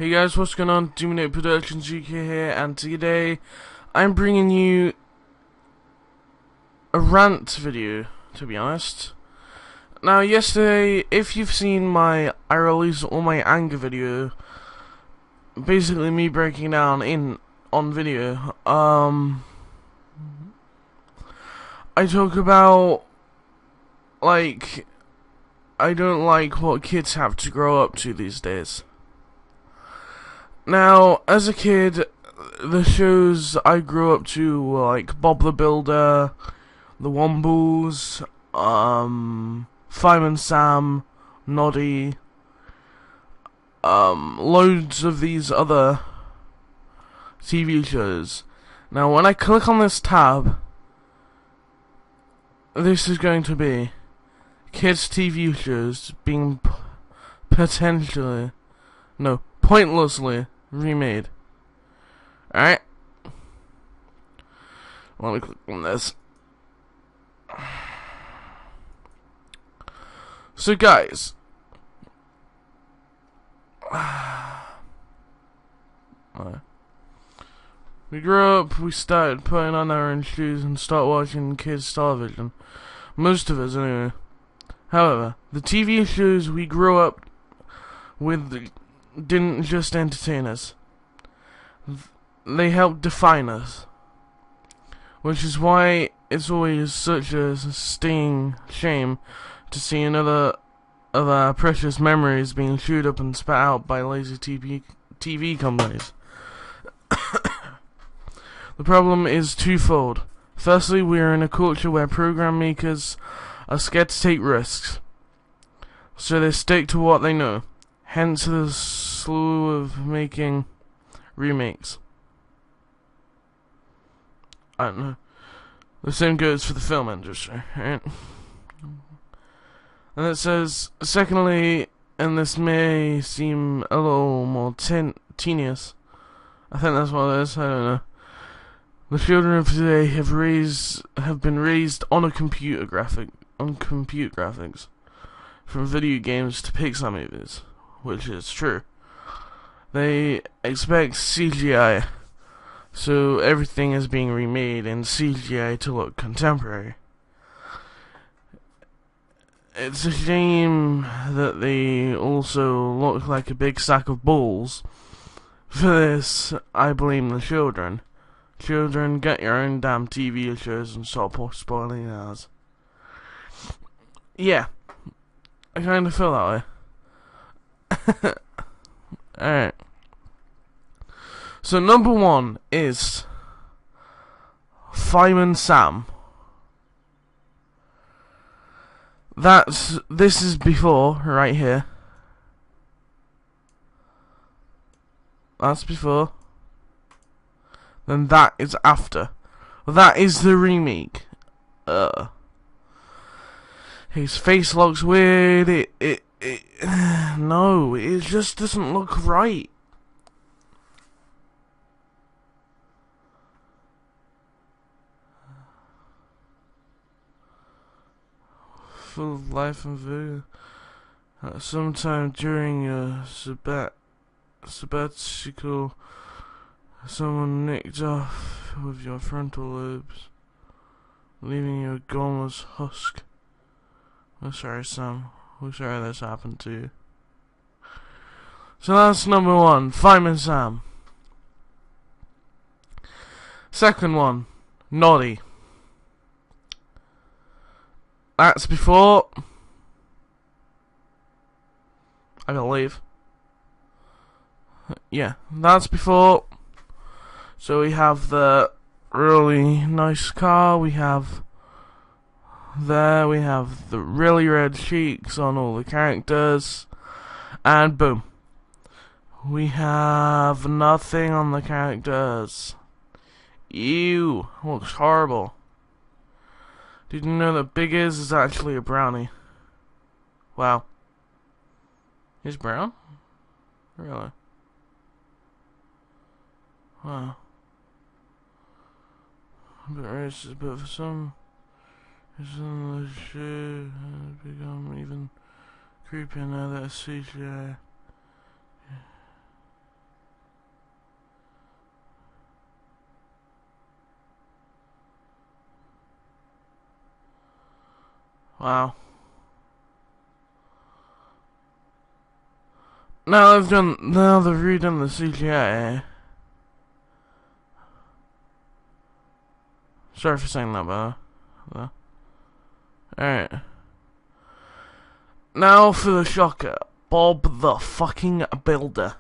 Hey guys, what's going on? TV Productions UK here, and today I'm bringing you a rant video, to be honest. Now, yesterday, if you've seen my I released all my anger video, basically me breaking down on video, I talk about, like, I don't like what kids have to grow up to these days. Now, as a kid, the shows I grew up to were like Bob the Builder, The Wombles, Fireman Sam, Noddy, loads of these other TV shows. Now, when I click on this tab, this is going to be kids' TV shows being pointlessly remade. Alright? Let me click on this. So guys, we grew up, we started putting on our own shoes and start watching kids' television. Most of us anyway. However, the TV shows we grew up with didn't just entertain us. They helped define us. Which is why it's always such a stinging shame to see another of our precious memories being chewed up and spat out by lazy TV companies. The problem is twofold. Firstly, we are in a culture where program makers are scared to take risks, so they stick to what they know. Hence the slew of making remakes. I don't know. The same goes for the film industry, right? And it says, secondly, and this may seem a little more tedious. I think that's what it is, I don't know. The children of today have been raised on computer graphics. From video games to Pixar movies. Which is true. They expect CGI, so everything is being remade in CGI to look contemporary. It's a shame that they also look like a big sack of balls. For this, I blame the children. Children, get your own damn TV shows and stop spoiling ours. Yeah, I kind of feel that way. Alright. So number one is Fireman Sam. This is before, right here. That's before. Then that is after. That is the remake. His face looks weird. No, it just doesn't look right. Full of life and vigor. Sometime during your sabbatical, someone nicked off with your frontal lobes, leaving you a goneless husk. Oh, sorry, Sam. We're sorry this happened to you. So that's number one, Fireman Sam. Second one, Noddy. That's before, I believe. Yeah, that's before. So we have the really nice car, we have the really red cheeks on all the characters, and boom, we have nothing on the characters. Ew, looks horrible. Did you know that Big is actually a brownie? Wow. He's brown? Really? Wow. A bit racist, but for some reason the show has become even creepier now that it's CGI. Wow. Now they've redone the CGI. Sorry for saying that, brother. Alright. Now for the shocker. Bob the fucking Builder.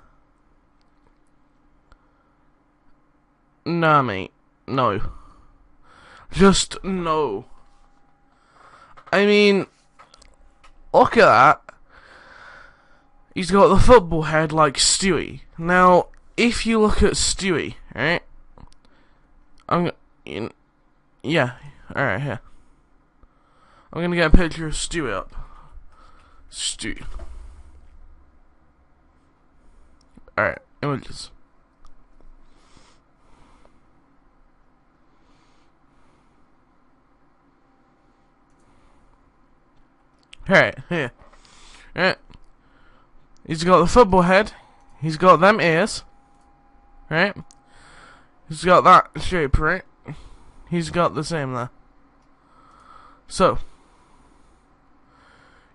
Nah, mate. No. Just no. I mean, look at that. He's got the football head like Stewie. Now, if you look at Stewie, right? Yeah. Alright, here. I'm gonna get a picture of Stewie up. Stewie. Alright, images. Alright, here. Alright. He's got the football head. He's got them ears. Right? He's got that shape, right? He's got the same there. So,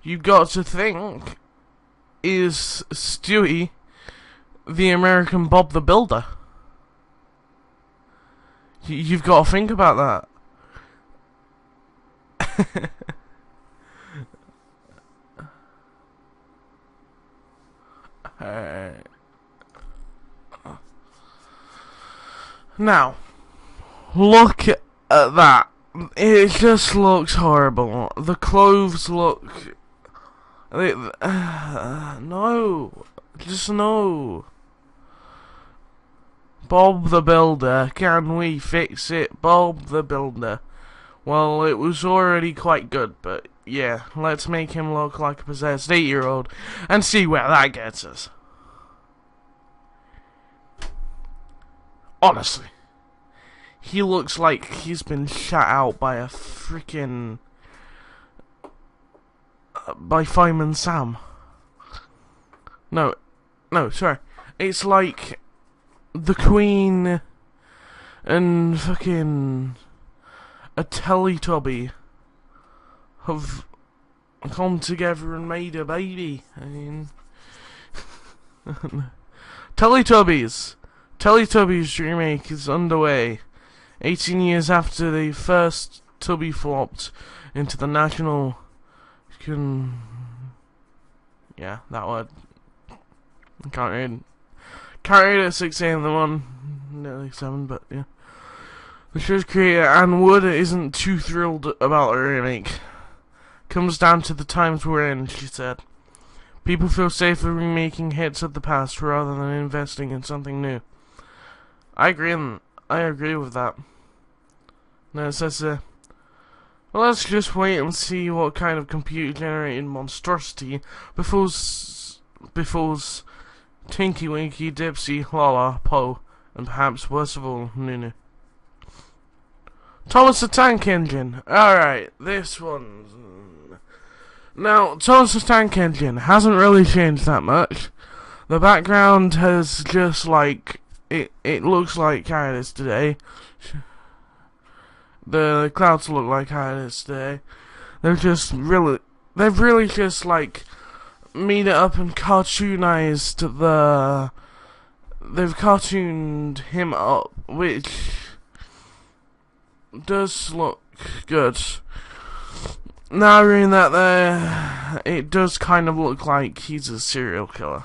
you've got to think, is Stewie the American Bob the Builder? You've got to think about that. Now, look at that. It just looks horrible. The clothes look... no. Just no. Bob the Builder. Can we fix it? Bob the Builder. Well, it was already quite good, but yeah. Let's make him look like a possessed 8-year-old and see where that gets us. Honestly. He looks like he's been shot out by a freaking... by Fireman Sam. No, sorry. It's like the Queen and fucking a Teletubby have come together and made a baby. I mean... Teletubbies remake is underway. 18 years after the first Tubby flopped into the national... yeah, that word. I can't read at 6 AM in the morning. Nearly 7, but yeah. The show's creator, Anne Wood, isn't too thrilled about the remake. Comes down to the times we're in, she said. People feel safer remaking hits of the past rather than investing in something new. I agree with that. Now it says, well, let's just wait and see what kind of computer-generated monstrosity befalls Tinky Winky, Dipsy, Lala, Poe, and perhaps worst of all, Nunu. Thomas the Tank Engine. Alright, this one's... Now, Thomas the Tank Engine hasn't really changed that much. The background has just like... It looks like how it is today. The clouds look like how it is today. They've really just like made it up and cartoonized they've cartooned him up, which does look good. Now reading that there, it does kind of look like he's a serial killer.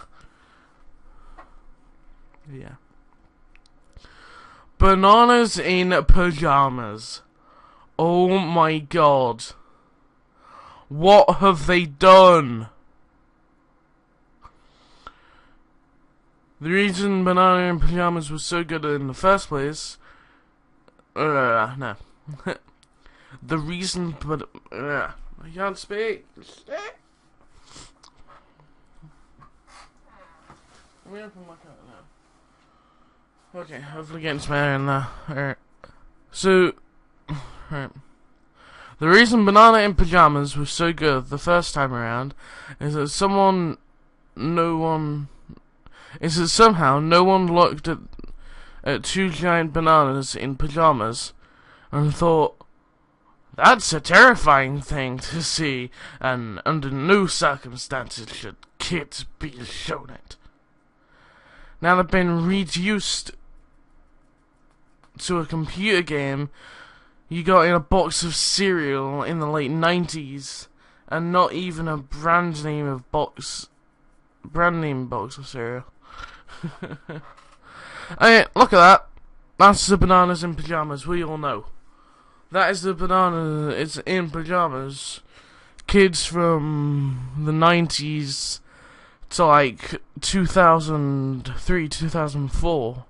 Yeah. Bananas in pajamas. Oh my god. What have they done? The reason Banana in Pajamas was so good in the first place... no. The reason... I can't speak. Let me open my car now. Okay, hopefully getting some air in there. Alright. So... Right. The reason Banana in Pajamas was so good the first time around is that somehow no one looked at two giant bananas in pajamas and thought, That's a terrifying thing to see, and under no circumstances should kids be shown it. Now they've been reduced to a computer game you got in a box of cereal in the late 90s, and not even a brand name box of cereal. Hey, look at that. That's the bananas in pajamas, we all know. That is the banana, it's in pajamas. Kids from the 90s to like 2003, 2004.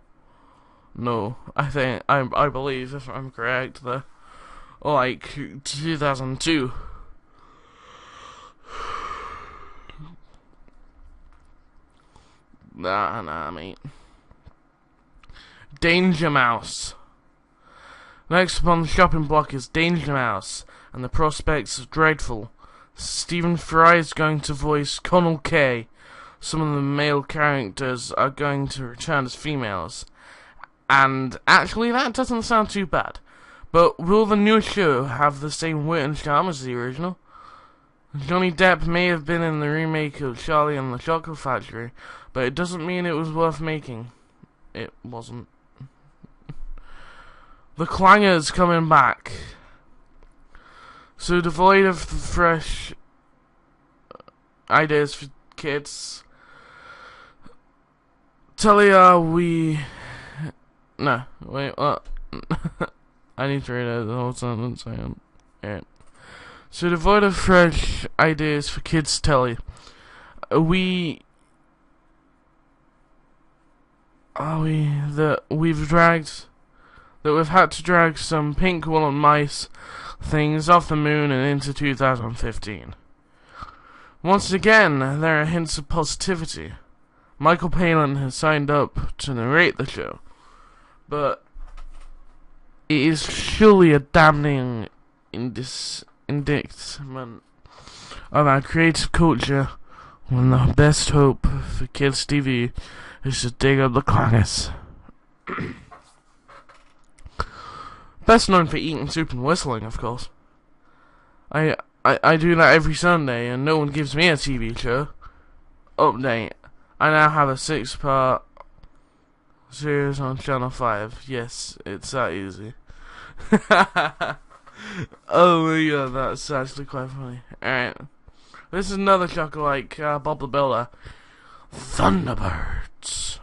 No, I believe, if I'm correct, or like 2002. Nah, mate. Danger Mouse. Next upon the shopping block is Danger Mouse, and the prospects are dreadful. Stephen Fry is going to voice Connell K. Some of the male characters are going to return as females. And actually, that doesn't sound too bad. But will the new show have the same wit and charm as the original? Johnny Depp may have been in the remake of Charlie and the Chocolate Factory, but it doesn't mean it was worth making. It wasn't. The Clangers coming back. So devoid of fresh ideas for kids. No, wait, what? I need to read out the whole sentence. Alright. So devoid of fresh ideas for kids' telly, we've had to drag some pink woolen mice things off the moon and into 2015. Once again, there are hints of positivity. Michael Palin has signed up to narrate the show, but it is surely a damning indictment of our creative culture when the best hope for kids' TV is to dig up the clangers. Best known for eating soup and whistling, of course. I do that every Sunday, and no one gives me a TV show. Update. I now have a 6-part series on Channel 5. Yes, it's that easy. Oh my god, that's actually quite funny. Alright. This is another chuckle like Bob the Builder. Thunderbirds.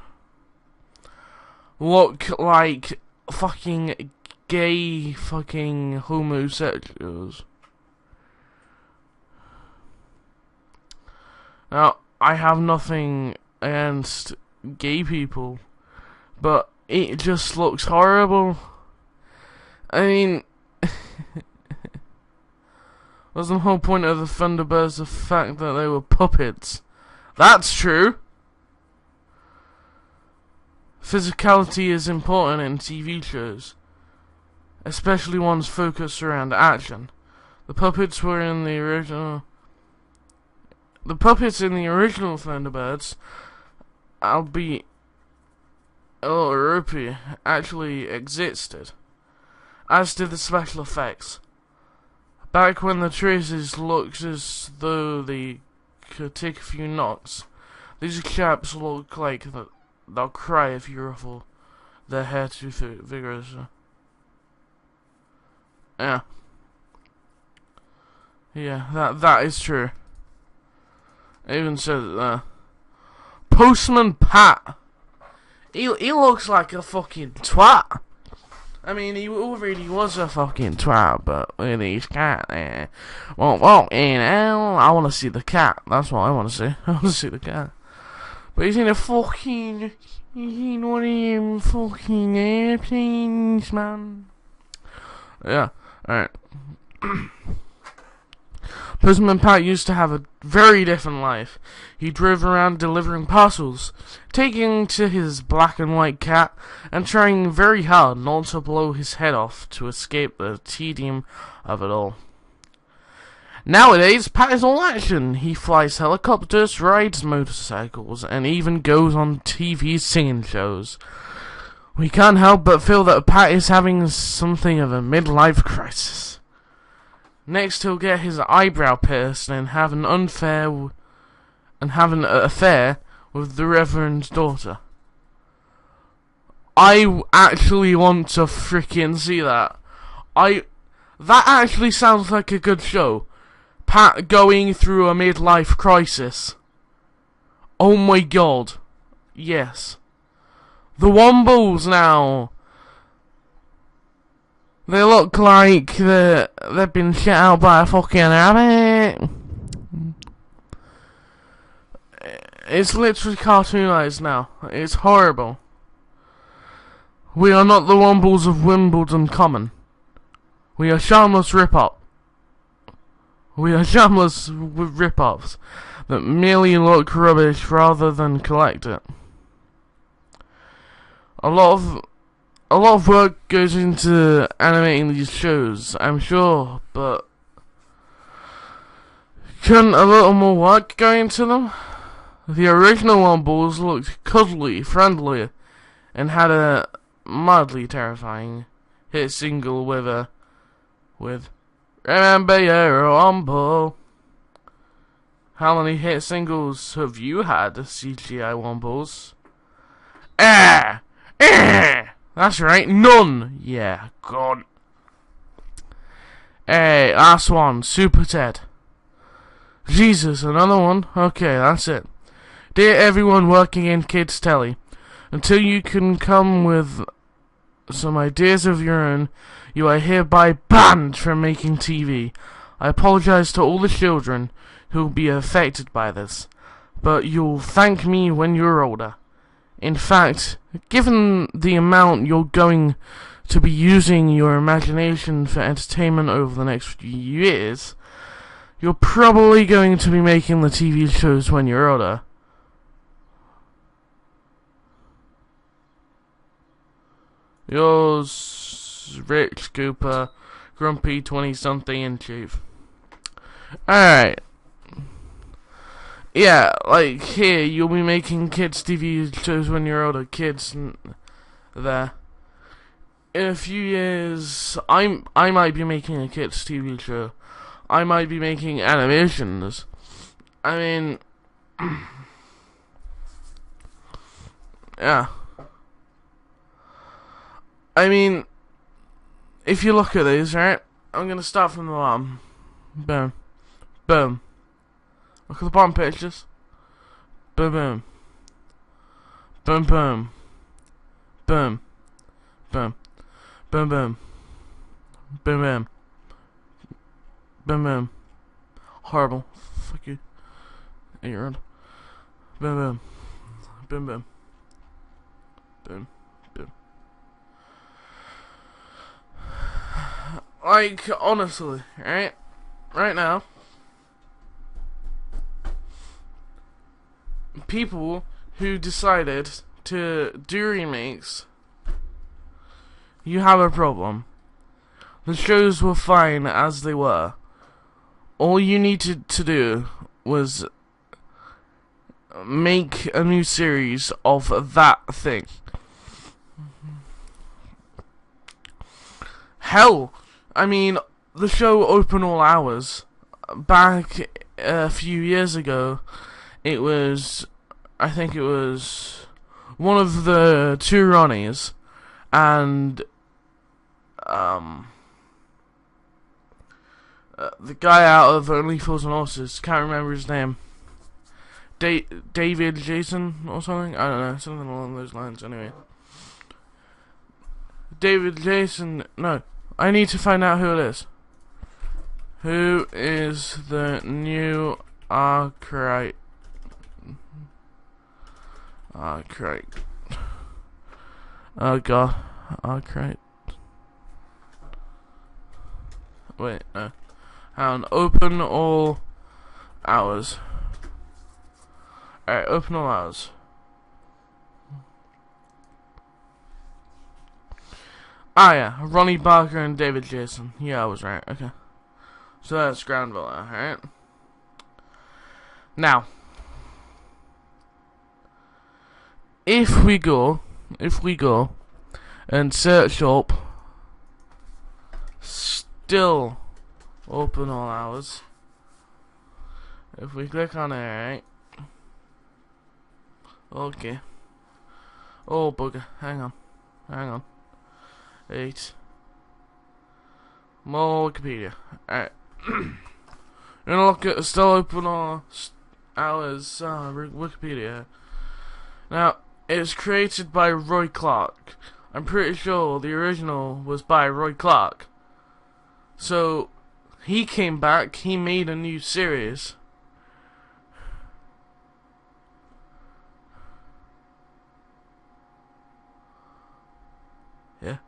Look like fucking gay fucking homosexuals. Now, I have nothing against gay people, but it just looks horrible. I mean, was the whole point of the Thunderbirds the fact that they were puppets? That's true. Physicality is important in TV shows, especially ones focused around action. The puppets in the original Thunderbirds, albeit a little ropey, actually existed, as did the special effects. Back when the traces looked as though they could take a few knocks, these chaps look like they'll cry if you ruffle their hair too vigorously. Yeah, that is true. I even said it. Postman Pat. He looks like a fucking twat. I mean, he already was a fucking twat, but with his cat there. Well, I want to see the cat. That's what I want to see. I want to see the cat. But he's in one of them fucking airplanes, man. Yeah, alright. Postman Pat used to have a very different life. He drove around delivering parcels, taking to his black and white cat, and trying very hard not to blow his head off to escape the tedium of it all. Nowadays, Pat is all action. He flies helicopters, rides motorcycles, and even goes on TV singing shows. We can't help but feel that Pat is having something of a midlife crisis. Next, he'll get his eyebrow pierced and have an affair with the Reverend's daughter. I actually want to freaking see that. That actually sounds like a good show. Pat going through a midlife crisis. Oh my god. Yes. The Wombles now. They look like they've been shit out by a fucking rabbit. It's literally cartoonized now. It's horrible. We are not the Wombles of Wimbledon Common. We are shameless rip-off. We are shameless rip-offs that merely look rubbish rather than collect it. A lot of work goes into animating these shows, I'm sure, but couldn't a little more work go into them? The original Wombles looked cuddly, friendly, and had a mildly terrifying hit single with Remember You're a Womble. How many hit singles have you had, CGI Wombles? That's right, none! Yeah, God. Hey, last one, Super Ted. Jesus, another one? Okay, that's it. Dear everyone working in kids' telly, until you can come with some ideas of your own, you are hereby banned from making TV. I apologize to all the children who will be affected by this, but you'll thank me when you're older. In fact, given the amount you're going to be using your imagination for entertainment over the next few years, you're probably going to be making the TV shows when you're older. Yours, Rich Cooper, Grumpy 20-something in chief. Alright. Yeah, like here, you'll be making kids' TV shows when you're older. Kids there. In a few years, I might be making a kids' TV show. I might be making animations. I mean, yeah. I mean, if you look at these, right? I'm gonna start from the bottom. Boom. Boom. Look at the bottom pictures. Boom, boom. Boom, boom. Boom. Boom. Boom, boom. Boom, boom. Boom, boom. Horrible. Fuck you. 8-year-old. Boom, boom. Boom, boom. Boom. Boom. Like, honestly, right? Right now, people who decided to do remakes, you have a problem. The shows were fine as they were. All you needed to do was make a new series of that thing. Hell, I mean, the show Open All Hours, back a few years ago, it was, I think it was one of the two Ronnies, and the guy out of Only Fools and Horses, can't remember his name. David Jason or something? I don't know, something along those lines anyway. David Jason, no, I need to find out who it is. Who is the new Arkwright? Arkwright. Oh god, Arkwright. Wait, no. And Open All Hours. Alright, Open All Hours. Ah yeah, Ronnie Barker and David Jason. Yeah, I was right, okay. So that's Granville, alright? Now, if we go and search up still Open all hours. If we click on it, right? Okay. Oh bugger, hang on. 8. More Wikipedia. Alright. We're gonna look at still open all hours Wikipedia. Now, it was created by Roy Clark. I'm pretty sure the original was by Roy Clark. So, he came back, he made a new series. Yeah.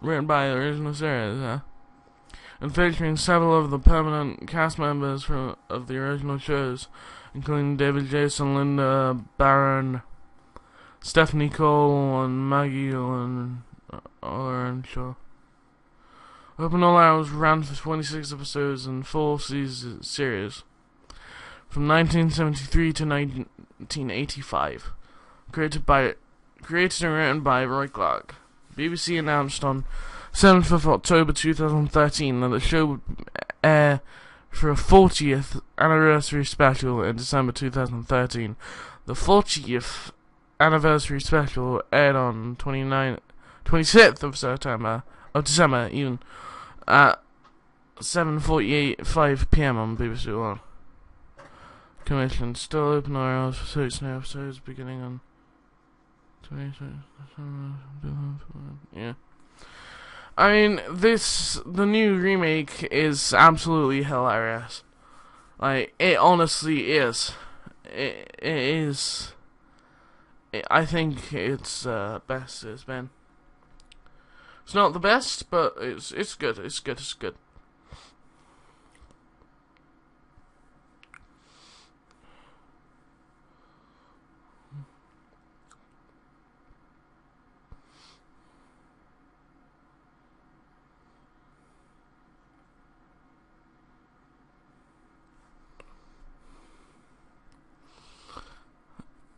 Written by the original series, huh? And featuring several of the permanent cast members of the original shows, including David Jason, Linda Barron, Stephanie Cole, and Maggie Orenshaw. Open All Hours ran for 26 episodes and 4 series, from 1973 to 1985. Created and written by Roy Clark. BBC announced on 7th of October 2013 that the show would air for a 40th anniversary special in December 2013. The 40th anniversary special aired on 26th of December, even at 7:45 p.m. on BBC One. Commission still open hours for 6 new episodes beginning on 26th. Yeah. I mean, the new remake is absolutely hilarious. Like, it honestly is. It is. I think it's best it's been. It's not the best, but it's good. It's good.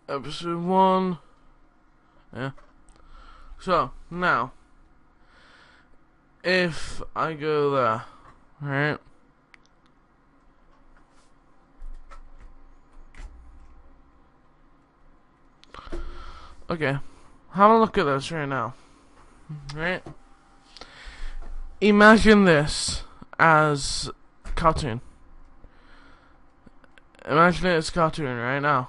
Episode 1. Yeah. So, now, if I go there, right? Okay. Have a look at this right now. Right? Imagine this as cartoon. Imagine it as cartoon right now.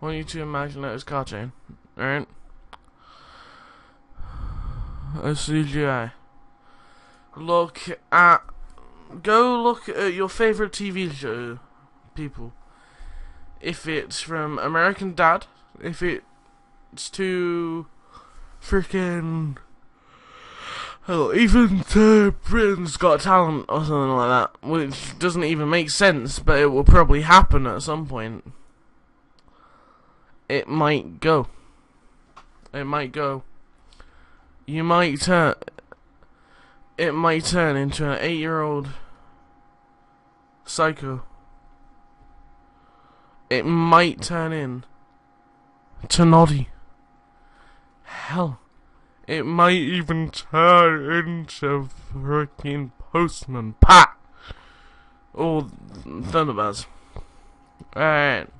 I want you to imagine it as cartoon, right? As CGI. Go look at your favorite TV show, people. If it's from American Dad, if it's to freaking even to Britain's Got Talent or something like that, which doesn't even make sense, but it will probably happen at some point. It might go. It might go. It might turn into an 8-year-old psycho. It might turn in to Noddy. Hell, it might even turn into freaking Postman Pat or Thunderbirds. Alright.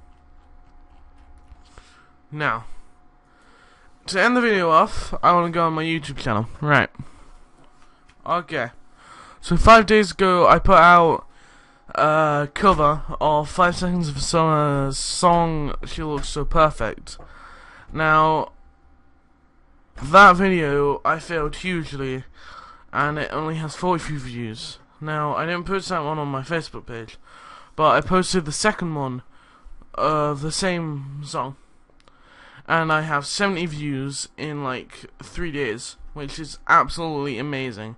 Now, to end the video off, I want to go on my YouTube channel. Right. Okay. So 5 days ago, I put out a cover of 5 Seconds of Summer's song, She Looks So Perfect. Now, that video, I failed hugely, and it only has 43 views. Now, I didn't post that one on my Facebook page, but I posted the second one of the same song. And I have 70 views in like 3 days, which is absolutely amazing.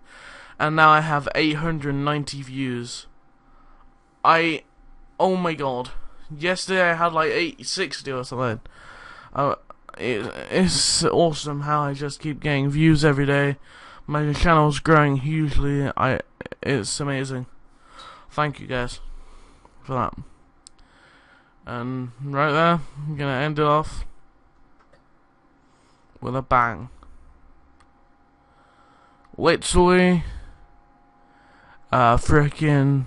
And now I have 890 views. Oh my god. Yesterday I had like 860 or something. It's awesome how I just keep getting views every day. My channel's growing hugely. It's amazing. Thank you guys for that. And right there, I'm gonna end it off with a bang. literally, frickin'